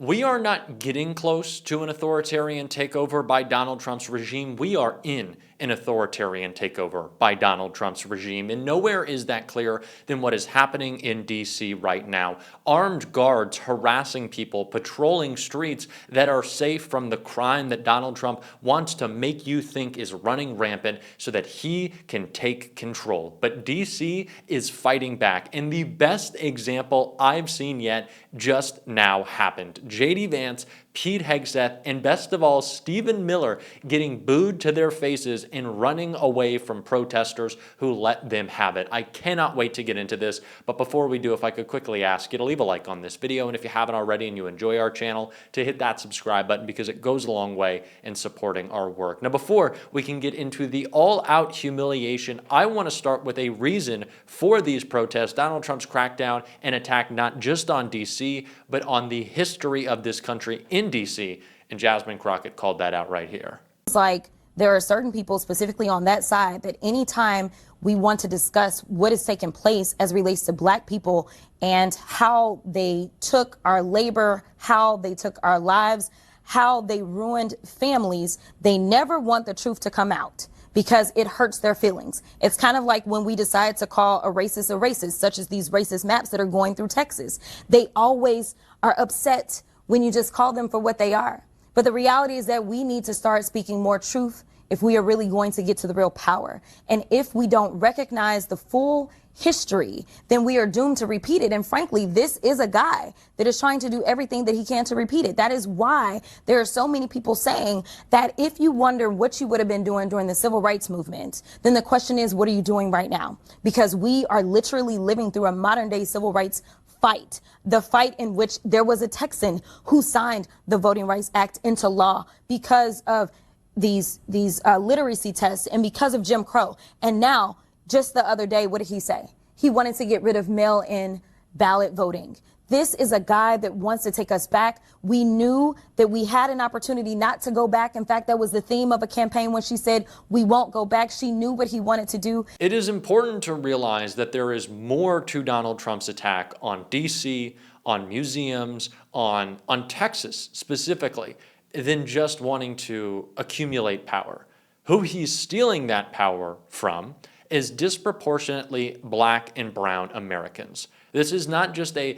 We are not getting close to an authoritarian takeover by Donald Trump's regime. We are in an authoritarian takeover by Donald Trump's regime. And nowhere is that clearer than what is happening in D.C. right now. Armed guards harassing people, patrolling streets that are safe from the crime that Donald Trump wants to make you think is running rampant so that he can take control. But D.C. is fighting back. And the best example I've seen yet just now happened. J.D. Vance, Pete Hegseth, and best of all, Stephen Miller getting booed to their faces and running away from protesters who let them have it. I cannot wait to get into this, but before we do, if I could quickly ask you to leave a like on this video, and if you haven't already and you enjoy our channel, to hit that subscribe button because it goes a long way in supporting our work. Now, before we can get into the all-out humiliation, I want to start with a reason for these protests, Donald Trump's crackdown and attack not just on D.C., but on the history of this country in D.C., and Jasmine Crockett called that out right here. It's like there are certain people specifically on that side that anytime we want to discuss what is taking place as relates to Black people and how they took our labor, how they took our lives, how they ruined families, they never want the truth to come out because it hurts their feelings. It's kind of like when we decide to call a racist, such as these racist maps that are going through Texas. They always are upset when you just call them for what they are. But the reality is that we need to start speaking more truth if we are really going to get to the real power. And if we don't recognize the full history, then we are doomed to repeat it. And frankly, this is a guy that is trying to do everything that he can to repeat it. That is why there are so many people saying that if you wonder what you would have been doing during the civil rights movement, then the question is, what are you doing right now? Because we are literally living through a modern day civil rights fight, the fight in which there was a Texan who signed the Voting Rights Act into law because of these literacy tests and because of Jim Crow. And now, just the other day, what did he say? He wanted to get rid of mail-in ballot voting. This is a guy that wants to take us back. We knew that we had an opportunity not to go back. In fact, that was the theme of a campaign when she said, we won't go back. She knew what he wanted to do. It is important to realize that there is more to Donald Trump's attack on D.C., on museums, on Texas specifically, than just wanting to accumulate power. Who he's stealing that power from is disproportionately Black and brown Americans. This is not just a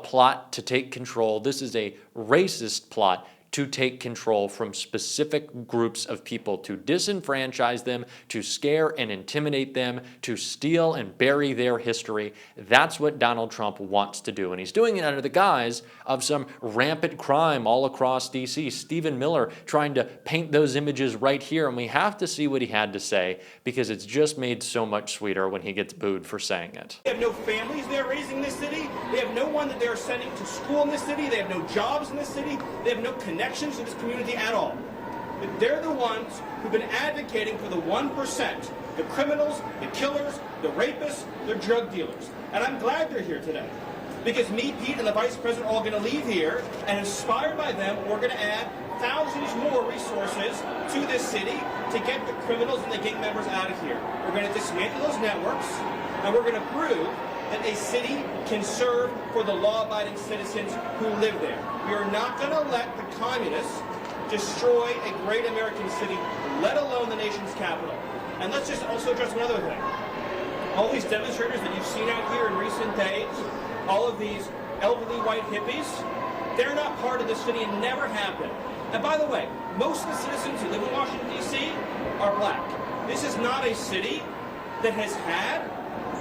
plot to take control. This is a racist plot to take control from specific groups of people, to disenfranchise them, to scare and intimidate them, to steal and bury their history. That's what Donald Trump wants to do. And he's doing it under the guise of some rampant crime all across D.C. Stephen Miller trying to paint those images right here. And we have to see what he had to say because it's just made so much sweeter when he gets booed for saying it. They have no families they're raising in this city. They have no one that they're sending to school in this city. They have no jobs in this city. They have no connections to this community at all. But they're the ones who've been advocating for the 1%, the criminals, the killers, the rapists, the drug dealers. And I'm glad they're here today. Because me, Pete, and the Vice President are all going to leave here, and inspired by them, we're going to add thousands more resources to this city to get the criminals and the gang members out of here. We're going to dismantle those networks, and we're going to prove that a city can serve for the law-abiding citizens who live there. We are not going to let the communists destroy a great American city, let alone the nation's capital. And let's just also address another thing. All these demonstrators that you've seen out here in recent days, all of these elderly white hippies, they're not part of the city and never have been. And by the way, most of the citizens who live in Washington, D.C. are Black. This is not a city that has had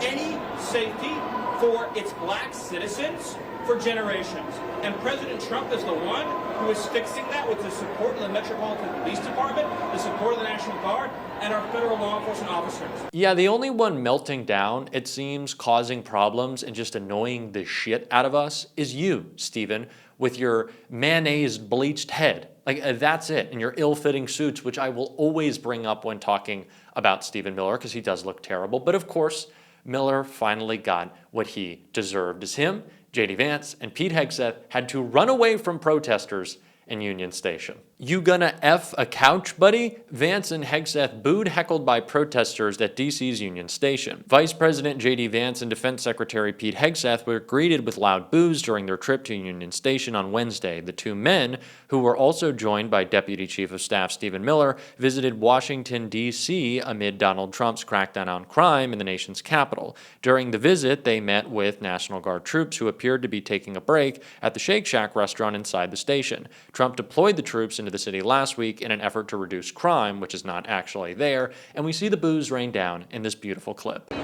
any safety for its Black citizens for generations. And President Trump is the one who is fixing that with the support of the Metropolitan Police Department, the support of the National Guard, and our federal law enforcement officers. Yeah, the only one melting down, it seems, causing problems and just annoying the shit out of us is you, Stephen, with your mayonnaise bleached head. Like, that's it. And your ill-fitting suits, which I will always bring up when talking about Stephen Miller because he does look terrible. But of course, Miller finally got what he deserved, as him, J.D. Vance, and Pete Hegseth had to run away from protesters in Union Station. You gonna F a couch, buddy? Vance and Hegseth booed heckled by protesters at DC's Union Station. Vice President J.D. Vance and Defense Secretary Pete Hegseth were greeted with loud boos during their trip to Union Station on Wednesday. The two men, who were also joined by Deputy Chief of Staff Stephen Miller, visited Washington, D.C. amid Donald Trump's crackdown on crime in the nation's capital. During the visit, they met with National Guard troops who appeared to be taking a break at the Shake Shack restaurant inside the station. Trump deployed the troops into the city last week in an effort to reduce crime, which is not actually there, and we see the boos rain down in this beautiful clip. Oh,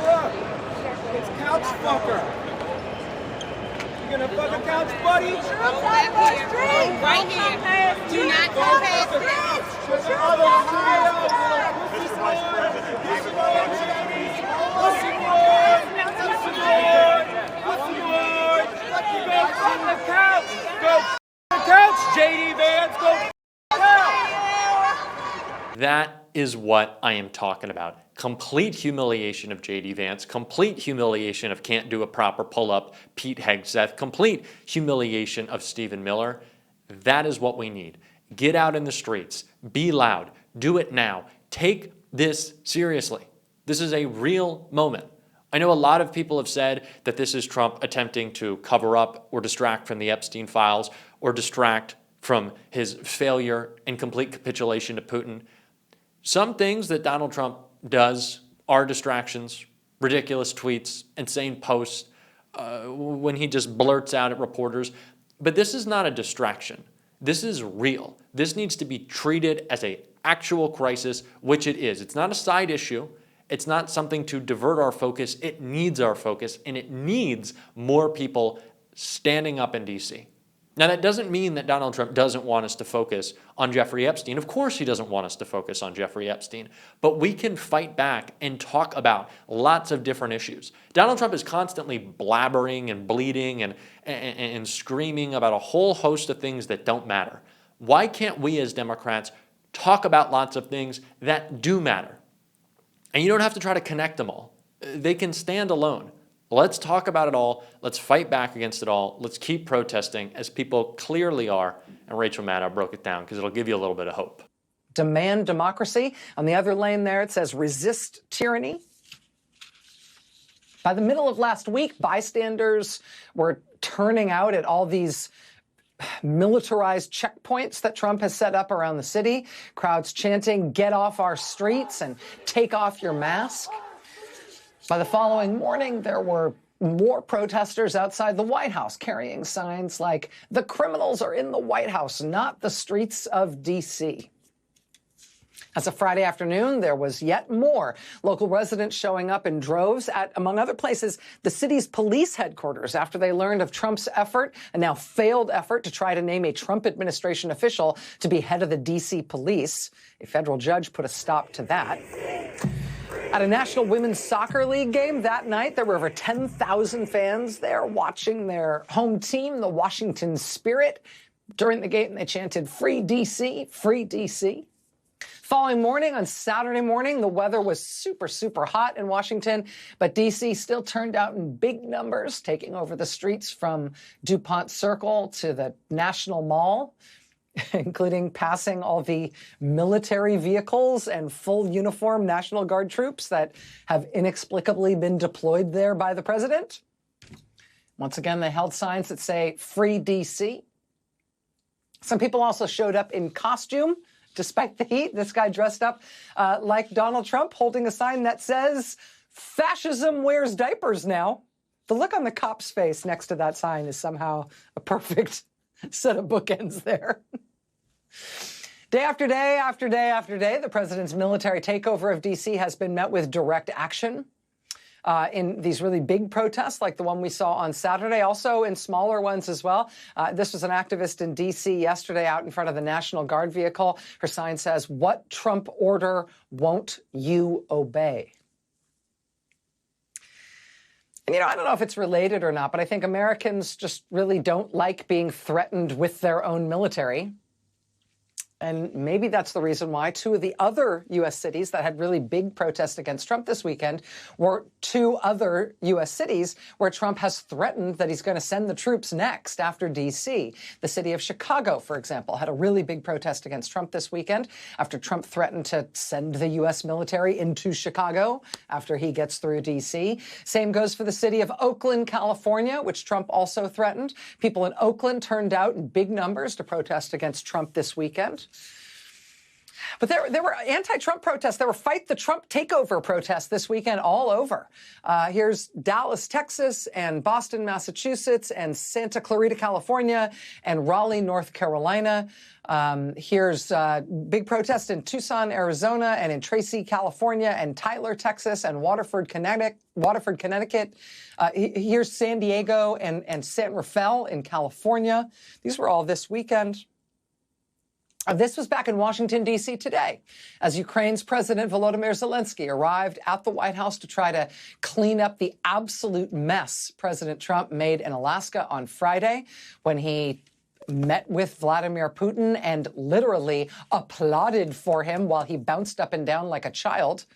look! It's Couch Fucker! You gonna fuck a couch, buddy? Right here. Do not go past J.D. Vance, go That is what I am talking about. Complete humiliation of J.D. Vance, complete humiliation of can't do a proper pull-up Pete Hegseth, complete humiliation of Stephen Miller. That is what we need. Get out in the streets. Be loud. Do it now. Take this seriously. This is a real moment. I know a lot of people have said that this is Trump attempting to cover up or distract from the Epstein files or distract from his failure and complete capitulation to Putin. Some things that Donald Trump does are distractions, ridiculous tweets, insane posts, when he just blurts out at reporters. But this is not a distraction. This is real. This needs to be treated as an actual crisis, which it is. It's not a side issue. It's not something to divert our focus. It needs our focus, and it needs more people standing up in D.C. Now, that doesn't mean that Donald Trump doesn't want us to focus on Jeffrey Epstein. Of course he doesn't want us to focus on Jeffrey Epstein. But we can fight back and talk about lots of different issues. Donald Trump is constantly blabbering and bleating and screaming about a whole host of things that don't matter. Why can't we as Democrats talk about lots of things that do matter? And you don't have to try to connect them all. They can stand alone. Let's talk about it all. Let's fight back against it all. Let's keep protesting as people clearly are. And Rachel Maddow broke it down because it'll give you a little bit of hope. Demand democracy. On the other lane there, it says resist tyranny. By the middle of last week, bystanders were turning out at all these militarized checkpoints that Trump has set up around the city. Crowds chanting, "Get off our streets" and "Take off your mask." By the following morning, there were more protesters outside the White House carrying signs like, "The criminals are in the White House, not the streets of D.C." As of Friday afternoon, there was yet more local residents showing up in droves at, among other places, the city's police headquarters after they learned of Trump's effort, a now failed effort to try to name a Trump administration official to be head of the D.C. police. A federal judge put a stop to that. At a National Women's Soccer League game that night, there were over 10,000 fans there watching their home team, the Washington Spirit. During the game, they chanted, "Free D.C., free D.C." Following morning, on Saturday morning, the weather was super, super hot in Washington, but D.C. still turned out in big numbers, taking over the streets from DuPont Circle to the National Mall, including passing all the military vehicles and full uniform National Guard troops that have inexplicably been deployed there by the president. Once again, they held signs that say, "Free D.C." Some people also showed up in costume. Despite the heat, this guy dressed up like Donald Trump, holding a sign that says, "Fascism wears diapers now." The look on the cop's face next to that sign is somehow a perfect set of bookends there. Day after day after day after day, the president's military takeover of D.C. has been met with direct action. In these really big protests like the one we saw on Saturday, also in smaller ones as well. This was an activist in D.C. yesterday out in front of the National Guard vehicle. Her sign says, "What Trump order won't you obey?" And, I don't know if it's related or not, but I think Americans just really don't like being threatened with their own military. And maybe that's the reason why two of the other U.S. cities that had really big protests against Trump this weekend were two other U.S. cities where Trump has threatened that he's going to send the troops next after D.C. The city of Chicago, for example, had a really big protest against Trump this weekend after Trump threatened to send the U.S. military into Chicago after he gets through D.C. Same goes for the city of Oakland, California, which Trump also threatened. People in Oakland turned out in big numbers to protest against Trump this weekend. But there were anti-Trump protests. There were Fight the Trump Takeover protests this weekend all over. Here's Dallas, Texas, and Boston, Massachusetts, and Santa Clarita, California, and Raleigh, North Carolina. Here's big protests in Tucson, Arizona, and in Tracy, California, and Tyler, Texas, and Waterford, Connecticut. Here's San Diego and San Rafael in California. These were all this weekend. This was back in Washington, D.C. today, as Ukraine's President Volodymyr Zelensky arrived at the White House to try to clean up the absolute mess President Trump made in Alaska on Friday when he met with Vladimir Putin and literally applauded for him while he bounced up and down like a child.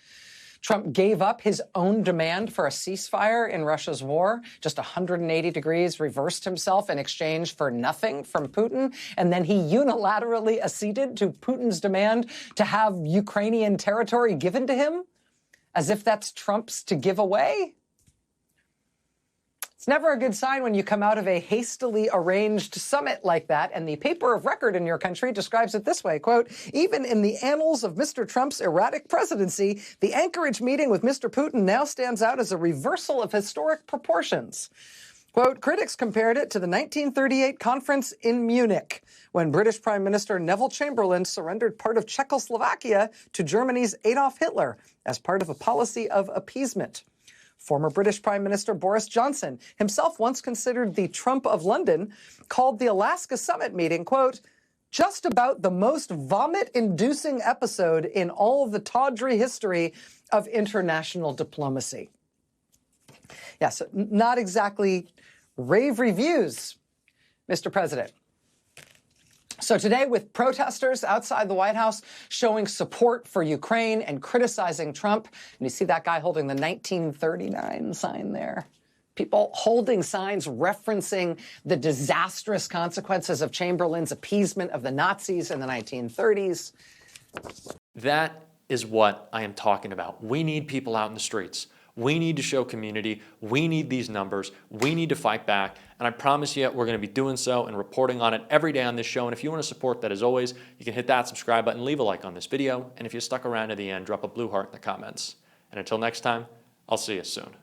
Trump gave up his own demand for a ceasefire in Russia's war, just 180 degrees, reversed himself in exchange for nothing from Putin, and then he unilaterally acceded to Putin's demand to have Ukrainian territory given to him, as if that's Trump's to give away. It's never a good sign when you come out of a hastily arranged summit like that, and the paper of record in your country describes it this way, quote, even in the annals of Mr. Trump's erratic presidency, the Anchorage meeting with Mr. Putin now stands out as a reversal of historic proportions. Quote, critics compared it to the 1938 conference in Munich, when British Prime Minister Neville Chamberlain surrendered part of Czechoslovakia to Germany's Adolf Hitler as part of a policy of appeasement. Former British Prime Minister Boris Johnson, himself once considered the Trump of London, called the Alaska summit meeting, quote, just about the most vomit-inducing episode in all of the tawdry history of international diplomacy. Yeah, so not exactly rave reviews, Mr. President. So today, with protesters outside the White House showing support for Ukraine and criticizing Trump, and you see that guy holding the 1939 sign there. People holding signs referencing the disastrous consequences of Chamberlain's appeasement of the Nazis in the 1930s. That is what I am talking about. We need people out in the streets. We need to show community. We need these numbers. We need to fight back. And I promise you, we're going to be doing so and reporting on it every day on this show. And if you want to support that, as always, you can hit that subscribe button, leave a like on this video. And if you stuck around to the end, drop a blue heart in the comments. And until next time, I'll see you soon.